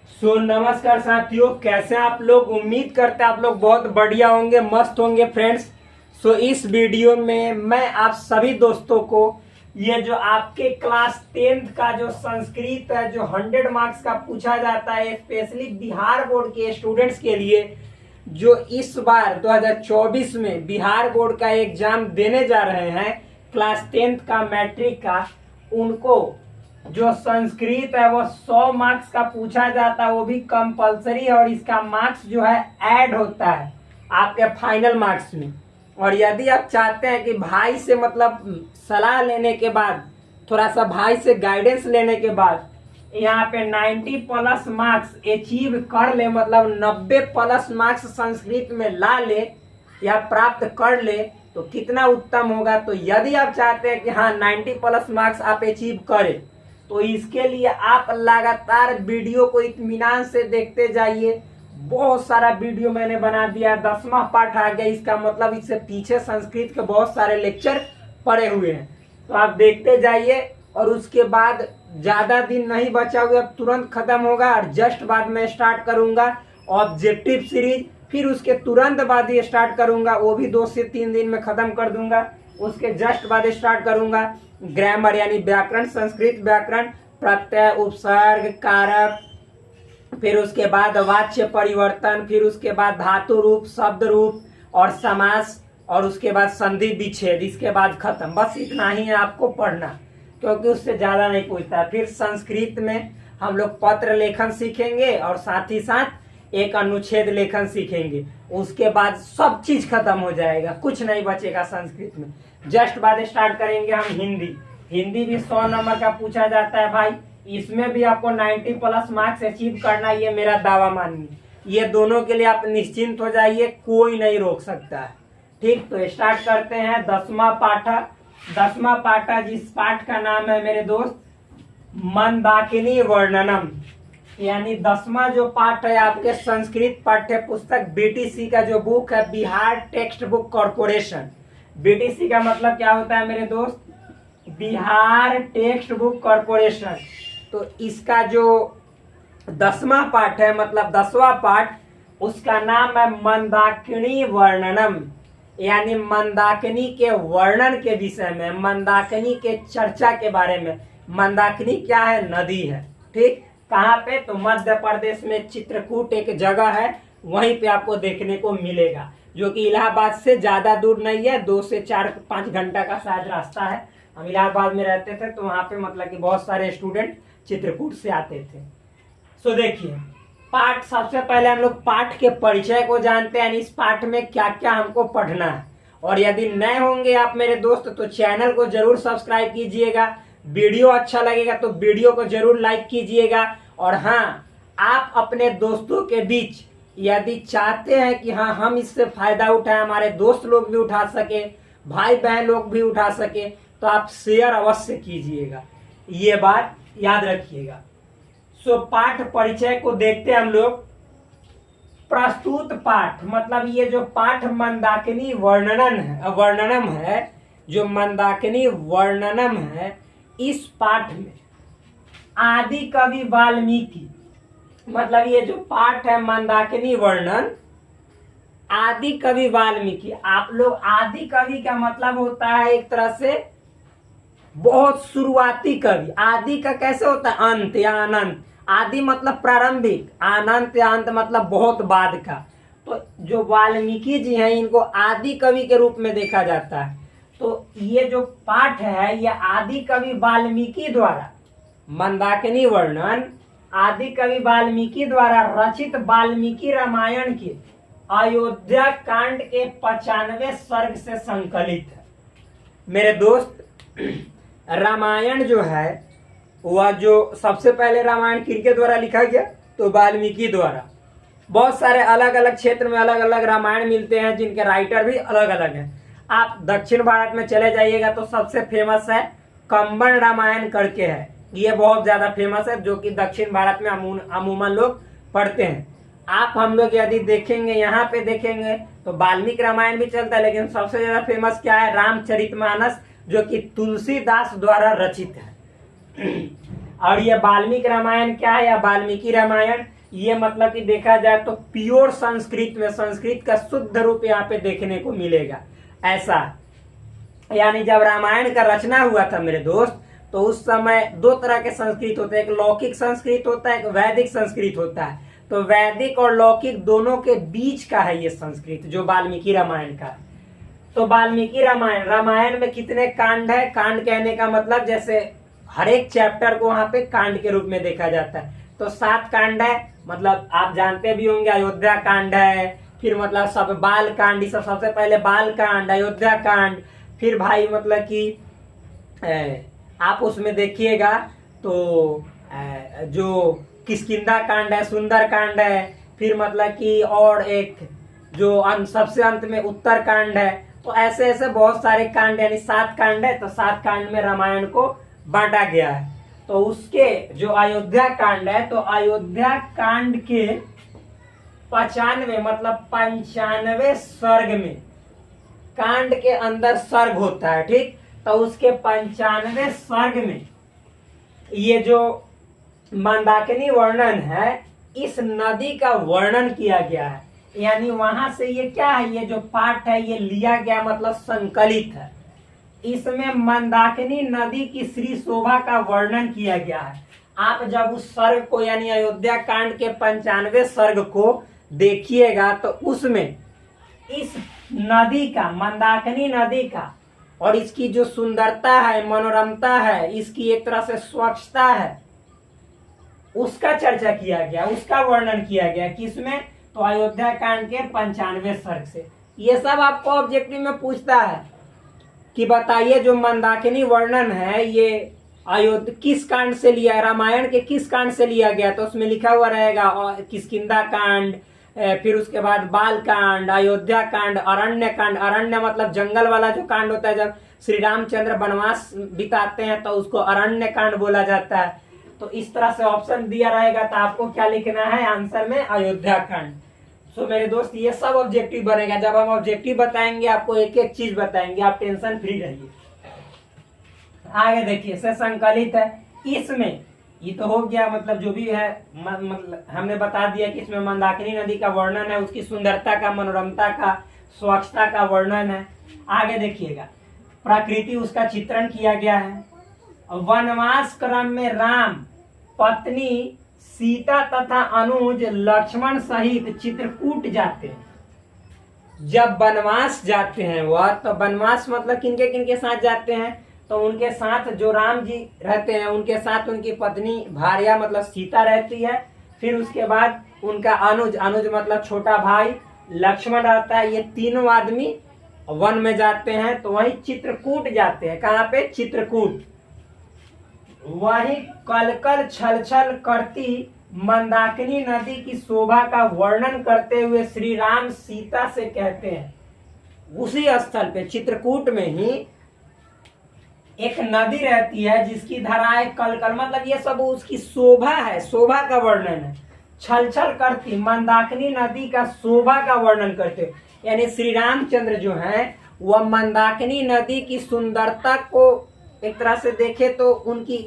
नमस्कार साथियों, कैसे हैं आप लोग। उम्मीद करते हैं आप लोग बहुत बढ़िया होंगे, मस्त होंगे फ्रेंड्स। इस वीडियो में मैं आप सभी दोस्तों को ये जो आपके क्लास 10th का जो संस्कृत है, जो 100 मार्क्स का पूछा जाता है स्पेशली बिहार बोर्ड के स्टूडेंट्स के लिए, जो इस बार 2024 में बिहार बोर्ड का एग्जाम देने जा रहे हैं क्लास 10th का, मैट्रिक का, उनको जो संस्कृत है वो 100 मार्क्स का पूछा जाता है, वो भी कंपलसरी है। और इसका मार्क्स जो है ऐड होता है आपके फाइनल मार्क्स में। और यदि आप चाहते हैं कि भाई से मतलब सलाह लेने के बाद, थोड़ा सा भाई से गाइडेंस लेने के बाद यहाँ पे 90 प्लस मार्क्स अचीव कर ले, मतलब 90 प्लस मार्क्स संस्कृत में ला ले या प्राप्त कर ले, तो कितना उत्तम होगा। तो यदि आप चाहते हैं कि हाँ 90 प्लस मार्क्स आप अचीव करें, तो इसके लिए आप लगातार वीडियो को इत्मीनान से देखते जाइए। बहुत सारा वीडियो मैंने बना दिया, 10वां पार्ट आ गया, इसका मतलब इससे पीछे संस्कृत के बहुत सारे लेक्चर पड़े हुए हैं, तो आप देखते जाइए। और उसके बाद ज्यादा दिन नहीं बचा हुआ, अब तुरंत खत्म होगा। और जस्ट बाद में स्टार्ट करूंगा ऑब्जेक्टिव सीरीज, फिर उसके तुरंत बाद ही स्टार्ट करूंगा, वो भी 2 से 3 दिन में खत्म कर दूंगा। उसके जस्ट बाद स्टार्ट करूंगा ग्रामर यानी व्याकरण, संस्कृत व्याकरण, प्रत्यय, उपसर्ग, कारक, फिर उसके बाद वाच्य परिवर्तन, फिर उसके बाद धातु रूप, शब्द रूप और समास, और उसके बाद संधि विच्छेद। इसके बाद खत्म। बस इतना ही है आपको पढ़ना, क्योंकि उससे ज्यादा नहीं पूछता है। फिर संस्कृत में हम लोग पत्र लेखन सीखेंगे और साथ ही साथ एक अनुच्छेद लेखन सीखेंगे। उसके बाद सब चीज खत्म हो जाएगा, कुछ नहीं बचेगा संस्कृत में। जस्ट बाद स्टार्ट करेंगे हम हिंदी। हिंदी भी 100 नंबर का पूछा जाता है भाई, इसमें भी आपको 90 प्लस मार्क्स अचीव करना, ये मेरा दावा मानिए। ये दोनों के लिए आप निश्चिंत हो जाइए, कोई नहीं रोक सकता है। ठीक, तो स्टार्ट करते हैं 10वां पाठा। 10वां पाठा, जिस पाठ का नाम है मेरे दोस्त मंदाकिनी वर्णनम, यानी 10वां जो पाठ है आपके संस्कृत पाठ्य पुस्तक बीटीसी का जो बुक है, Bihar text book corporation. BTC का मतलब क्या होता है मेरे दोस्त? Bihar text book corporation. तो इसका जो 10वां पाठ है, मतलब 10वां पाठ, उसका नाम है मंदाकिनी वर्णनम, यानी मंदाकिनी के वर्णन के विषय में, मंदाकिनी के चर्चा के बारे में। मंदाकिनी क्या है? नदी है। ठीक, कहाँ पे? तो मध्य प्रदेश में चित्रकूट एक जगह है, वहीं पे आपको देखने को मिलेगा, जो कि इलाहाबाद से ज्यादा दूर नहीं है, 2 से 4-5 घंटा का शायद रास्ता है। हम इलाहाबाद में रहते थे, तो वहाँ पे मतलब कि बहुत सारे स्टूडेंट चित्रकूट से आते थे। देखिए पाठ, सबसे पहले हम लोग पाठ के परिचय को जानते हैं, इस पाठ में क्या क्या हमको पढ़ना है। और यदि नए होंगे आप मेरे दोस्त, तो चैनल को जरूर सब्सक्राइब कीजिएगा। वीडियो अच्छा लगेगा तो वीडियो को जरूर लाइक कीजिएगा। और हाँ, आप अपने दोस्तों के बीच यदि चाहते हैं कि हाँ हम इससे फायदा उठाएं, हमारे दोस्त लोग भी उठा सके, भाई बहन लोग भी उठा सके, तो आप शेयर अवश्य कीजिएगा, ये बात याद रखिएगा। पाठ परिचय को देखते हैं हम लोग। प्रस्तुत पाठ, मतलब ये जो पाठ मंदाकिनी वर्णनम है, जो मंदाकिनी वर्णनम है, इस पाठ में आदि कवि वाल्मीकि, मतलब ये जो पाठ है मंदाकिनी वर्णन, आदि कवि वाल्मीकि। आप लोग, आदि कवि का मतलब होता है एक तरह से बहुत शुरुआती कवि। आदि का कैसे होता है? अंत या अनंत। आदि मतलब प्रारंभिक, अनंत या अंत मतलब बहुत बाद का। तो जो वाल्मीकि जी हैं, इनको आदि कवि के रूप में देखा जाता है। तो ये जो पाठ है, ये आदि कवि वाल्मीकि द्वारा, मंदाकिनी वर्णन आदि कवि वाल्मीकि द्वारा रचित वाल्मीकि रामायण के अयोध्या कांड के 95वें सर्ग से संकलित है। मेरे दोस्त, रामायण जो है, वह जो सबसे पहले रामायण किनके द्वारा लिखा गया? तो वाल्मीकि द्वारा। बहुत सारे अलग अलग क्षेत्र में अलग अलग रामायण मिलते हैं, जिनके राइटर भी अलग अलग हैं। आप दक्षिण भारत में चले जाइएगा तो सबसे फेमस है कंबन रामायण करके है, ये बहुत ज्यादा फेमस है, जो कि दक्षिण भारत में अमूमन लोग पढ़ते हैं। आप हम लोग यदि देखेंगे, यहाँ पे देखेंगे तो वाल्मीकि रामायण भी चलता है, लेकिन सबसे ज्यादा फेमस क्या है? रामचरितमानस, जो कि तुलसीदास द्वारा रचित है। और ये वाल्मीकि रामायण क्या है, या वाल्मीकि रामायण, ये मतलब कि देखा जाए तो प्योर संस्कृत में, संस्कृत का शुद्ध रूप यहाँ पे देखने को मिलेगा। ऐसा यानी जब रामायण का रचना हुआ था मेरे दोस्त, तो उस समय दो तरह के संस्कृत होते हैं, एक लौकिक संस्कृत होता है, एक वैदिक संस्कृत होता है। तो वैदिक और लौकिक दोनों के बीच का है ये संस्कृत जो वाल्मीकि रामायण का। तो वाल्मीकि रामायण में कितने कांड है, कांड कहने का मतलब जैसे हर एक चैप्टर को वहां पे कांड के रूप में देखा जाता है। तो 7 कांड है, मतलब आप जानते भी होंगे, अयोध्या कांड है, फिर मतलब सब बाल कांड, सब सबसे पहले बाल कांड, अयोध्या कांड, फिर भाई मतलब कि आप उसमें देखिएगा तो जो किष्किंधा कांड है, सुंदर कांड है, फिर मतलब कि और एक जो सबसे अंत में उत्तर कांड है। तो ऐसे ऐसे बहुत सारे कांड, यानी 7 कांड है। तो 7 कांड में रामायण को बांटा गया है। तो उसके जो अयोध्या कांड है, तो अयोध्या कांड के 95 मतलब 95 सर्ग में, कांड के अंदर सर्ग होता है, ठीक। तो उसके 95 सर्ग में ये जो मंदाकिनी वर्णन है, इस नदी का वर्णन किया गया है। यानी वहां से ये क्या है, ये जो पाठ है ये लिया गया, मतलब संकलित है। इसमें मंदाकिनी नदी की श्री शोभा का वर्णन किया गया है। आप जब उस सर्ग को, यानी अयोध्या कांड के 95 सर्ग को देखिएगा, तो उसमें इस नदी का, मंदाकिनी नदी का, और इसकी जो सुंदरता है, मनोरमता है, इसकी एक तरह से स्वच्छता है, उसका चर्चा किया गया, उसका वर्णन किया गया। किसमें, तो अयोध्या कांड के 95 सर्ग से। ये सब आपको ऑब्जेक्टिव में पूछता है कि बताइए जो मंदाकिनी वर्णन है ये अयोध्या किस कांड से लिया, रामायण के किस कांड से लिया गया। तो उसमें लिखा हुआ रहेगा किष्किंधा कांड, फिर उसके बाद बाल कांड, अयोध्या कांड, अरण्य कांड। अरण्य मतलब जंगल वाला जो कांड होता है, जब श्री रामचंद्र वनवास बिताते हैं तो उसको अरण्य कांड बोला जाता है। तो इस तरह से ऑप्शन दिया रहेगा, तो आपको क्या लिखना है आंसर में, अयोध्या कांड। तो मेरे दोस्त ये सब ऑब्जेक्टिव बनेगा। जब हम ऑब्जेक्टिव बताएंगे आपको एक एक चीज बताएंगे, आप टेंशन फ्री रहिए। आगे देखिए, से संकलित है। इसमें ये तो हो गया, मतलब जो भी है, मतलब हमने बता दिया कि इसमें मंदाकिनी नदी का वर्णन है, उसकी सुंदरता का, मनोरमता का, स्वच्छता का वर्णन है। आगे देखिएगा, प्रकृति उसका चित्रण किया गया है। वनवास क्रम में राम, पत्नी सीता तथा अनुज लक्ष्मण सहित चित्रकूट जाते हैं। जब वनवास जाते हैं वह, तो वनवास मतलब किनके किनके साथ जाते हैं, तो उनके साथ जो राम जी रहते हैं, उनके साथ उनकी पत्नी भार्या मतलब सीता रहती है। फिर उसके बाद उनका अनुज, अनुज मतलब छोटा भाई लक्ष्मण रहता है। ये तीनों आदमी वन में जाते हैं। तो वही चित्रकूट जाते हैं। कहाँ पे, चित्रकूट। वही कलकल छल छल करती मंदाकिनी नदी की शोभा का वर्णन करते हुए श्री राम सीता से कहते हैं, उसी स्थल पे चित्रकूट में ही एक नदी रहती है जिसकी धाराएं कलकल, मतलब ये सब उसकी शोभा है, शोभा का वर्णन है। छल छल करती मंदाकिनी नदी का शोभा का वर्णन करते, यानी श्री रामचंद्र जो है वह मंदाकिनी नदी की सुंदरता को एक तरह से देखे तो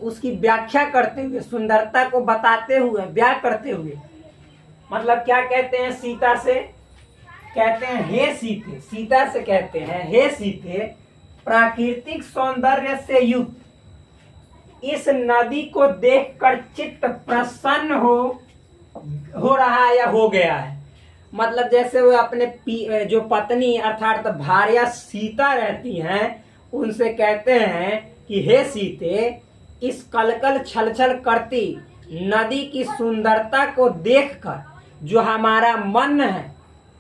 उसकी व्याख्या करते हुए, सुंदरता को बताते हुए, व्याख्या करते हुए, मतलब क्या कहते हैं, सीता से कहते हैं हे सीते, सीता से कहते हैं हे सीते, प्राकृतिक सौंदर्य से युक्त इस नदी को देखकर चित्त प्रसन्न हो रहा है या हो गया है। मतलब जैसे वो अपने जो पत्नी अर्थात भार्या सीता रहती हैं, उनसे कहते हैं कि हे सीते, इस कलकल छलछल करती नदी की सुंदरता को देखकर जो हमारा मन है,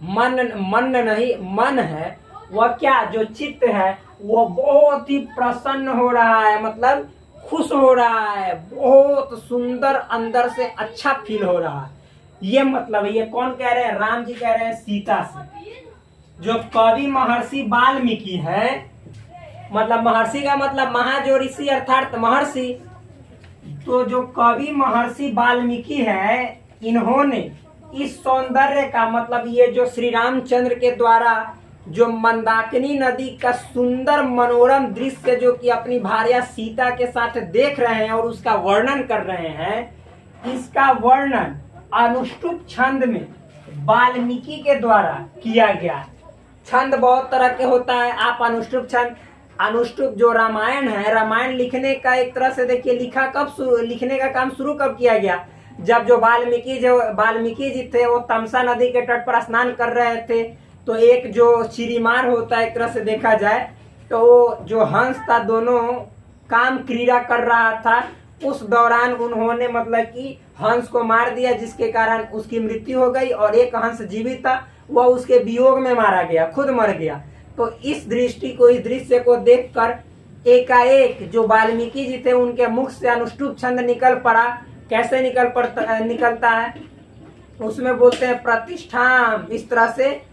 मन है, वह क्या, जो चित्त है वो बहुत ही प्रसन्न हो रहा है, मतलब खुश हो रहा है, बहुत सुंदर, अंदर से अच्छा फील हो रहा है। ये मतलब ये कौन कह रहे हैं, राम जी कह रहे हैं सीता से। जो कवि महर्षि वाल्मीकि है, मतलब महर्षि का मतलब महा जो ऋषि अर्थात महर्षि, तो जो कवि महर्षि वाल्मीकि है, इन्होंने इस सौंदर्य का, मतलब ये जो श्री रामचंद्र के द्वारा जो मंदाकिनी नदी का सुंदर मनोरम दृश्य जो कि अपनी भार्या सीता के साथ देख रहे हैं और उसका वर्णन कर रहे हैं, इसका वर्णन अनुष्टुप छंद में वाल्मीकि के द्वारा किया गया। छंद बहुत तरह के होता है। आप अनुष्टुप छंद, अनुष्टुप जो रामायण है, रामायण लिखने का एक तरह से देखिए लिखने का काम शुरू कब किया गया, जब जो वाल्मीकि जी थे वो तमसा नदी के तट पर स्नान कर रहे थे, तो एक जो चिरीमार होता है एक तरह से देखा जाए तो जो हंस था दोनों काम क्रीड़ा कर रहा था, उस दौरान उन्होंने मतलब कि हंस को मार दिया, जिसके कारण उसकी मृत्यु हो गई और एक हंस जीवित था, वह उसके वियोग में मारा गया, खुद मर गया। तो इस दृश्य को देखकर एकाएक जो वाल्मीकि जी थे उनके मुख से अनुष्टुप छंद निकल पड़ा। कैसे निकलता है, उसमें बोलते हैं प्रतिष्ठाम, इस तरह से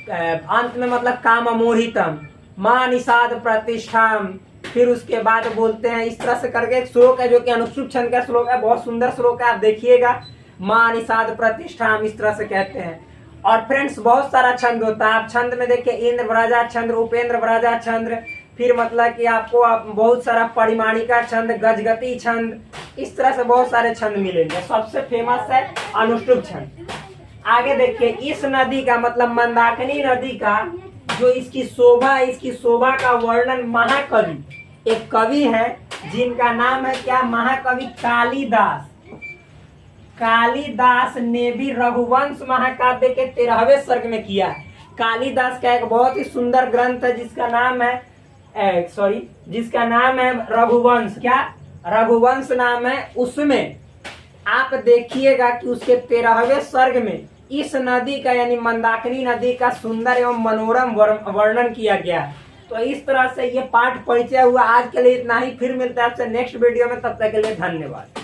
अंत में मतलब काम मोहितम मां निषाद प्रतिष्ठाम, फिर उसके बाद बोलते हैं इस तरह से करके एक श्लोक है जो कि अनुष्टुप छंद का श्लोक है, बहुत सुंदर श्लोक है, आप देखिएगा, मां निषाद प्रतिष्ठाम इस तरह से कहते हैं। और फ्रेंड्स बहुत सारा छंद होता है। आप छंद में देखिए इंद्र व्रजा छंद, उपेंद्र व्रजा छंद, फिर मतलब कि आपको बहुत सारा परिमाणिका छंद, गजगति छंद, इस तरह से बहुत सारे छंद मिलेंगे। सबसे फेमस है अनुष्टुप छंद। आगे देखिए इस नदी का मतलब मंदाकिनी नदी का जो इसकी शोभा का वर्णन महाकवि, एक कवि है जिनका नाम है क्या, महाकवि कालिदास। कालिदास ने भी रघुवंश महाकाव्य के 13वें सर्ग में किया है। कालिदास का एक बहुत ही सुंदर ग्रंथ है जिसका नाम है रघुवंश। क्या रघुवंश नाम है। उसमें आप देखिएगा कि उसके 13वें सर्ग में इस नदी का यानी मंदाकिनी नदी का सुंदर एवं मनोरम वर्णन किया गया है। तो इस तरह से ये पाठ परिचय हुआ। आज के लिए इतना ही, फिर मिलता है आपसे नेक्स्ट वीडियो में, तब तक के लिए धन्यवाद।